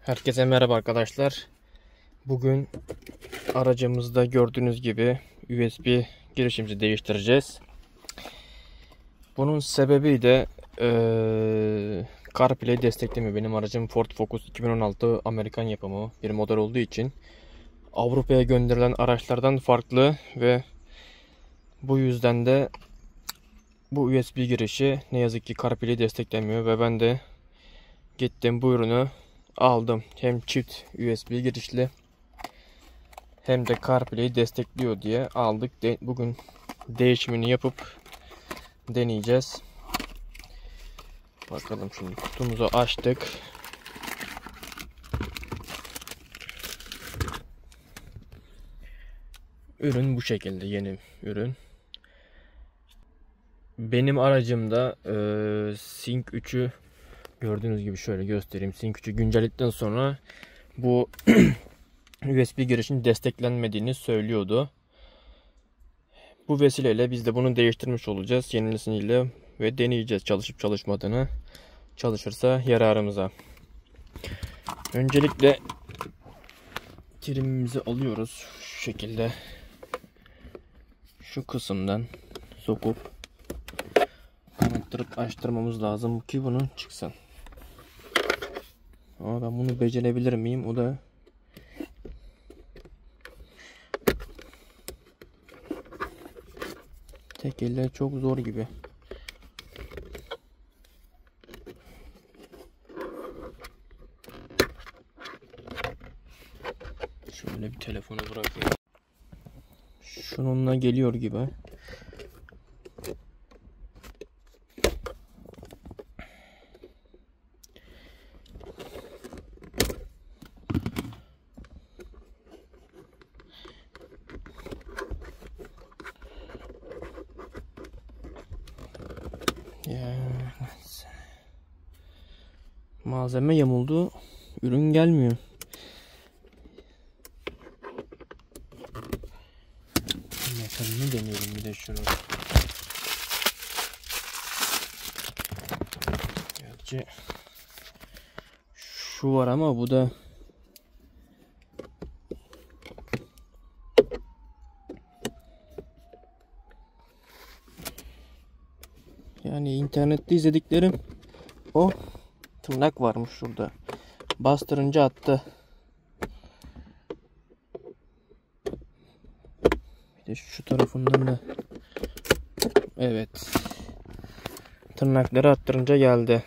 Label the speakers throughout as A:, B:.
A: Herkese merhaba arkadaşlar. Bugün aracımızda gördüğünüz gibi USB girişimizi değiştireceğiz. Bunun sebebi de CarPlay desteklemiyor. Benim aracım Ford Focus 2016 Amerikan yapımı bir model olduğu için Avrupa'ya gönderilen araçlardan farklı ve bu yüzden de bu USB girişi ne yazık ki CarPlay desteklemiyor ve ben de gittim bu ürünü aldım. Hem çift USB girişli hem de CarPlay'i destekliyor diye aldık. Bugün değişimini yapıp deneyeceğiz. Bakalım, şimdi kutumuzu açtık. Ürün bu şekilde, yeni ürün. Benim aracımda Sync 3'ü gördüğünüz gibi şöyle göstereyim. Sync 3'ü güncelledikten sonra bu USB girişinin desteklenmediğini söylüyordu. Bu vesileyle biz de bunu değiştirmiş olacağız yenisiyle ve deneyeceğiz çalışıp çalışmadığını. Çalışırsa yararımıza. Öncelikle trimimizi alıyoruz. Şu şekilde şu kısımdan sokup kapattırıp açtırmamız lazım ki bunun çıksın. Ama ben bunu becerebilir miyim? O da tek elle çok zor gibi. Şöyle bir telefonu bırakayım. Şununla geliyor gibi. Malzeme yamuldu. Ürün gelmiyor. Metalini deneyelim bir de şunu. Gerçi şu var ama bu da yani internette izlediklerim o tırnak varmış şurada. Bastırınca attı. Bir de şu tarafından da evet. Tırnakları attırınca geldi.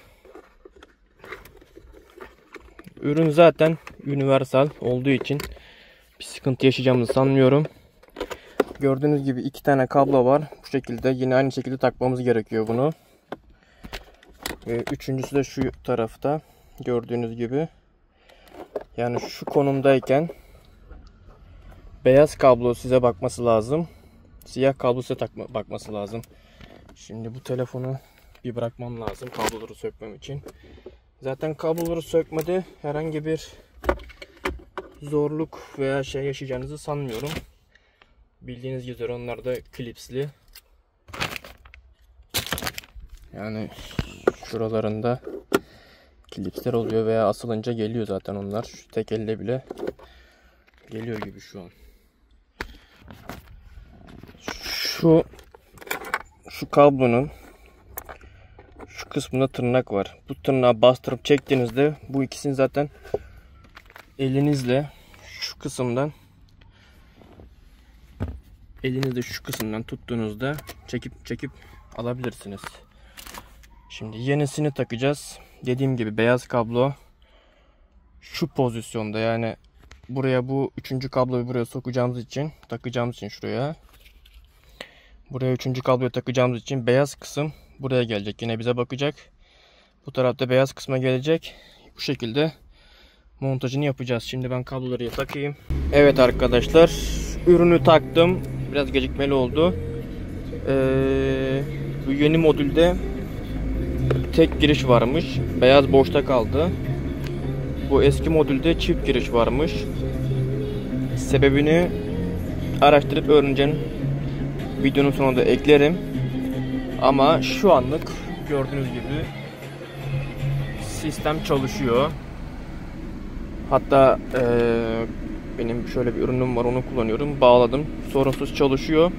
A: Ürün zaten universal olduğu için bir sıkıntı yaşayacağımızı sanmıyorum. Gördüğünüz gibi iki tane kablo var. Bu şekilde yine aynı şekilde takmamız gerekiyor bunu. Üçüncüsü de şu tarafta. Gördüğünüz gibi. Yani şu konumdayken beyaz kablo size bakması lazım. Siyah kablo size bakması lazım. Şimdi bu telefonu bir bırakmam lazım kabloları sökmem için. Zaten kabloları sökmede herhangi bir zorluk veya şey yaşayacağınızı sanmıyorum. Bildiğiniz gibi onlar da klipsli. Yani şuralarında klipsler oluyor veya asılınca geliyor zaten onlar. Şu tek elle bile geliyor gibi şu an. Şu kablonun şu kısmında tırnak var. Bu tırnağı bastırıp çektiğinizde bu ikisini zaten elinizle şu kısımdan tuttuğunuzda çekip alabilirsiniz. Şimdi yenisini takacağız. Dediğim gibi beyaz kablo şu pozisyonda, yani buraya bu üçüncü kabloyu buraya sokacağımız için, takacağımız için şuraya. Buraya üçüncü kabloyu takacağımız için beyaz kısım buraya gelecek. Yine bize bakacak. Bu tarafta beyaz kısma gelecek. Bu şekilde montajını yapacağız. Şimdi ben kabloları takayım. Evet arkadaşlar, ürünü taktım. Biraz gecikmeli oldu. Bu yeni modülde tek giriş varmış. Beyaz boşta kaldı. Bu eski modülde çift giriş varmış. Sebebini araştırıp öğreneceğim. Videonun sonunda eklerim. Ama şu anlık gördüğünüz gibi sistem çalışıyor. Hatta benim şöyle bir ürünüm var, onu kullanıyorum. Bağladım. Sorunsuz çalışıyor.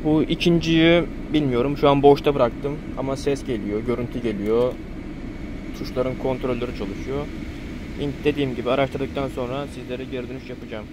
A: Bu ikinciyi bilmiyorum. Şu an boşta bıraktım. Ama ses geliyor, görüntü geliyor. Tuşların kontrolleri çalışıyor. Dediğim gibi araştırdıktan sonra sizlere geri dönüş yapacağım.